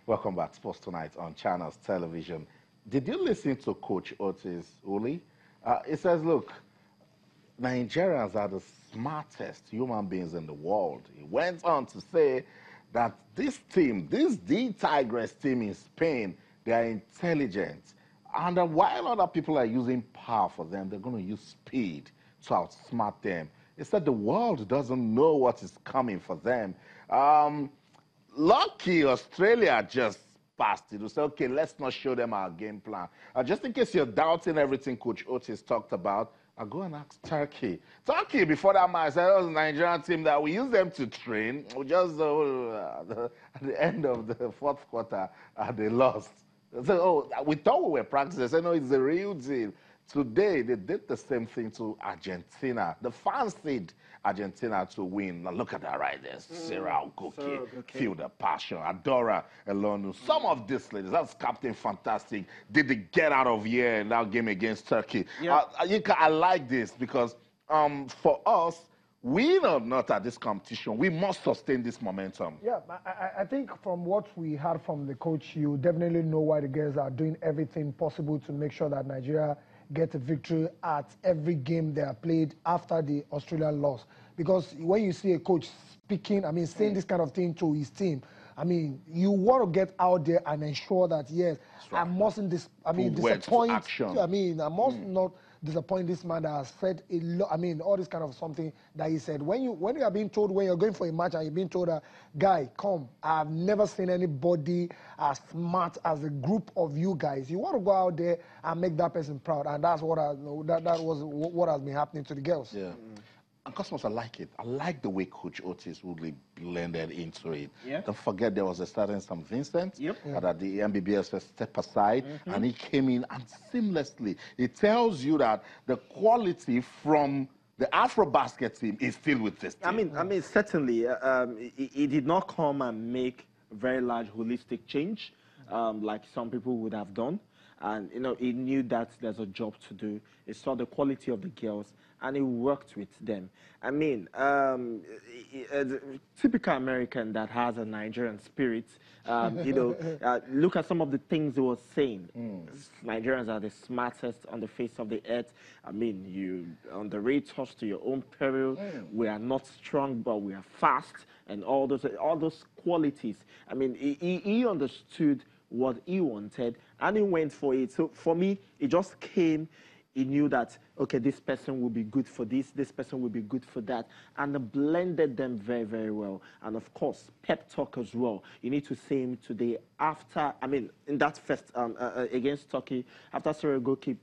Welcome back, Sports Tonight on Channels Television. Did you listen to Coach Otis Uli? He says, look, Nigerians are the smartest human beings in the world. He went on to say that this team, this Tigres team in Spain, they are intelligent. And while other people are using power for them, they're going to use speed to outsmart them. He said the world doesn't know what is coming for them. Lucky Australia just passed it. We said, okay, let's not show them our game plan. Just in case you're doubting everything Coach Otis talked about, I'll go and ask Turkey. Turkey, before that match, that was a Nigerian team that we used them to train. We just, at the end of the fourth quarter, they lost. So, we thought we were practicing. I said, no, it's the real deal. Today, they did the same thing to Argentina. The fans said Argentina to win. Now, look at that right there. Sarah Okokie, Feel the Passion, Adora Elonu. Some of these ladies, that's Captain Fantastic, did the get out of here in that game against Turkey. Yeah. I like this because for us, win or not at this competition, we must sustain this momentum. Yeah, I think from what we heard from the coach, you definitely know why the girls are doing everything possible to make sure that Nigeria get a victory at every game they are played after the Australian loss. Because when you see a coach speaking, saying this kind of thing to his team, you want to get out there and ensure that, yes, right. I mustn't disappoint. I must not disappoint this man that has said a lot. All this kind of something that he said. When you are being told, when you're going for a match and you're being told, guy, come, I've never seen anybody as smart as a group of you guys. You want to go out there and make that person proud, and that's what that was what has been happening to the girls. Yeah. And Cosmos, I like it. I like the way Coach Otis really blended into it. Yeah. Don't forget there was a certain St. Vincent that the MBBS first step aside, and he came in and seamlessly. It tells you that the quality from the Afro-basket team is still with this team. Certainly, he did not come and make a very large holistic change like some people would have done. And, he knew that there's a job to do. He saw the quality of the girls, and he worked with them. Typical American that has a Nigerian spirit, look at some of the things he was saying. Nigerians are the smartest on the face of the earth. You underrate us to your own peril. We are not strong, but we are fast, and all those qualities. He understood what he wanted, and he went for it. So for me, it just came. He knew that, okay, this person will be good for this person will be good for that, and blended them very, very well. And of course, pep talk as well. You need to say him today after, in that first, against Turkey, after Saragoki,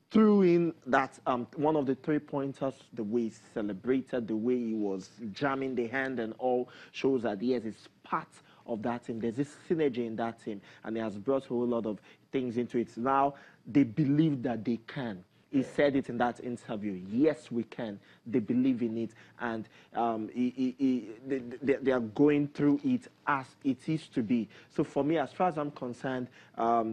threw in that one of the 3-pointers, the way he celebrated, the way he was jamming the hand and all, shows that, yes, it's part of that team. There's this synergy in that team, and he has brought a whole lot of things into it. Now, they believe that they can. He said it in that interview. Yes, we can. They believe in it, and they are going through it as it is to be. So for me, as far as I'm concerned,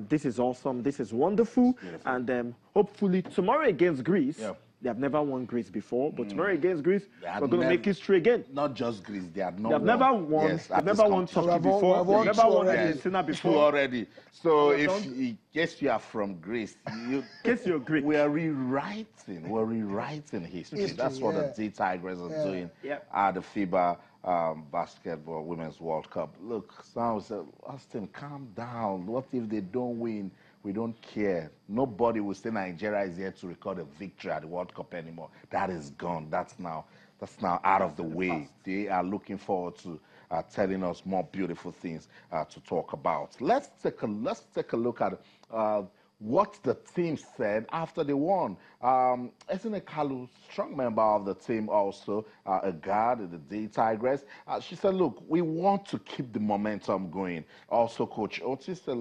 this is awesome. This is wonderful. And hopefully tomorrow against Greece, they have never won Greece before, but tomorrow against Greece, we're going to make history again. Not just Greece, they have never won. Yes, they've never won Turkey before. They've never won Argentina before. Already. So in case you are from Greece, you're Greek, we're rewriting history. That's what the Tigers are doing at the FIBA Basketball Women's World Cup. Look, someone said, Austin, calm down. What if they don't win? We don't care. Nobody will say Nigeria is here to record a victory at the World Cup anymore. That is gone. That's now out of the way. They are looking forward to telling us more beautiful things to talk about. Let's take a look at what the team said after they won. Esene Kalu, strong member of the team also, a guard in the Tigers, she said, look, we want to keep the momentum going. Also, Coach Otis said,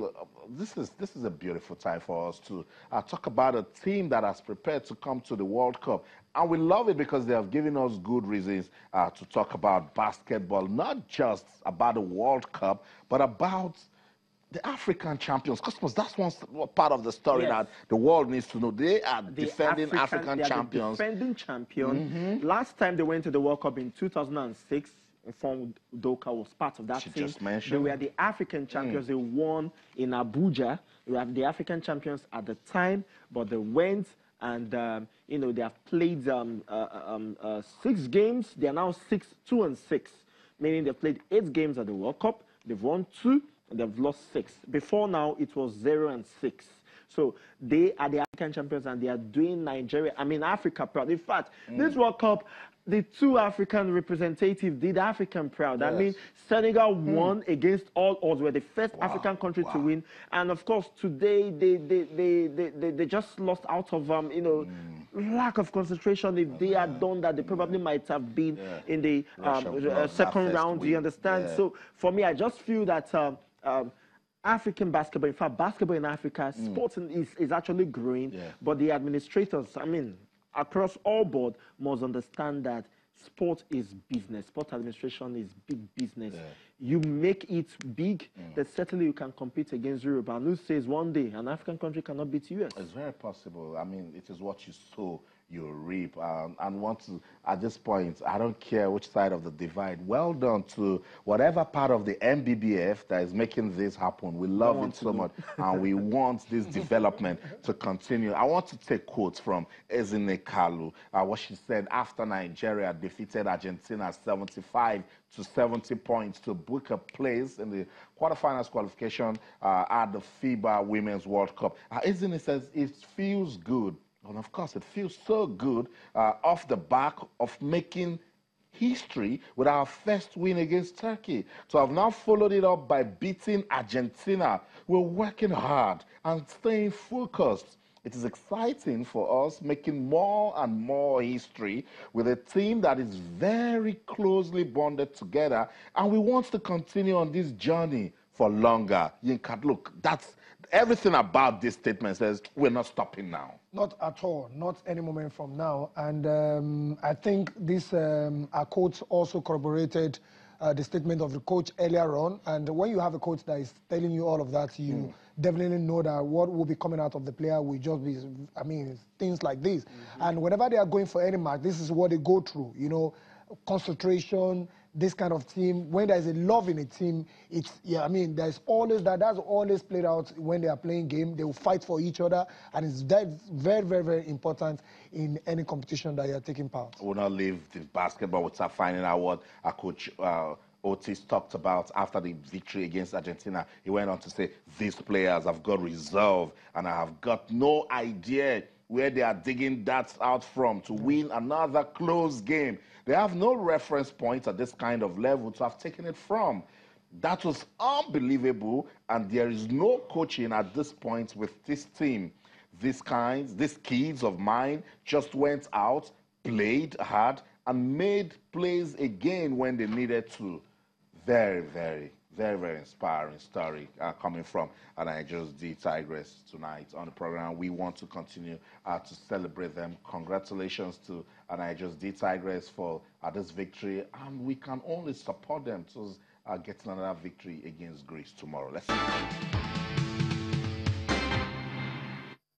this is a beautiful time for us to talk about a team that has prepared to come to the World Cup. And we love it because they have given us good reasons to talk about basketball, not just about the World Cup, but about the African champions. Cosmos, that's one part of the story that the world needs to know. They are defending African champions. Defending champion. Last time they went to the World Cup in 2006 informed Udoka was part of that she team. just mentioned. They were the African champions. They won in Abuja. They were the African champions at the time, but they went and you know, they have played 6 games. They are now 2-6, meaning they've played 8 games at the World Cup. They've won 2 and they've lost 6. Before now, it was 0-6. So they are the African champions and they are doing Nigeria, I mean Africa proud. In fact, this World Cup, the 2 African representatives did African proud. Yes. I mean, Senegal won against all odds. Were the first African country to win. And of course, today they just lost out of you know, lack of concentration. If they had done that, they probably might have been in the second round. Do you understand? So for me, I just feel that African basketball, in fact, basketball in Africa, sports is actually growing, but the administrators, I mean, across all board, must understand that sport is business. Sport administration is big business. You make it big, then certainly you can compete against Europe. And who says one day an African country cannot beat US? It's very possible. I mean, it is what you sow, you reap. And want to, at this point, I don't care which side of the divide. Well done to whatever part of the MBBF that is making this happen. We love it so much, and we want this development to continue. I want to take quotes from Ezine Kalu, what she said after Nigeria defeated Argentina 75-70 points to book a place in the quarterfinals qualification at the FIBA Women's World Cup. Ezine says it feels good. And of course, it feels so good off the back of making history with our first win against Turkey. So I've now followed it up by beating Argentina. We're working hard and staying focused. It is exciting for us, making more and more history with a team that is very closely bonded together, and we want to continue on this journey for longer. Yinka, look, that's everything about this statement says we're not stopping now. Not at all, not any moment from now. And I think this, our coach also corroborated the statement of the coach earlier on. And when you have a coach that is telling you all of that, you definitely know that what will be coming out of the player will just be, I mean, things like this. And whenever they are going for any match, this is what they go through, you know, concentration, this kind of team. When there's a love in a team, it's, I mean, there's always that. That's always played out when they are playing game. They will fight for each other, and it's very, very, very important in any competition that you're taking part. We'll not leave the basketball without finding out what our coach Otis talked about after the victory against Argentina. He went on to say, these players have got resolve, and I have got no idea where they are digging that out from to win another close game. They have no reference point at this kind of level to have taken it from. That was unbelievable, and there is no coaching at this point with this team. These kids of mine just went out, played hard, and made plays again when they needed to. Very, very, very, very inspiring story coming from Nigeria's D Tigress tonight on the program. We want to continue to celebrate them. Congratulations to Nigeria's D Tigress for this victory, and we can only support them to getting another victory against Greece tomorrow. Let's see.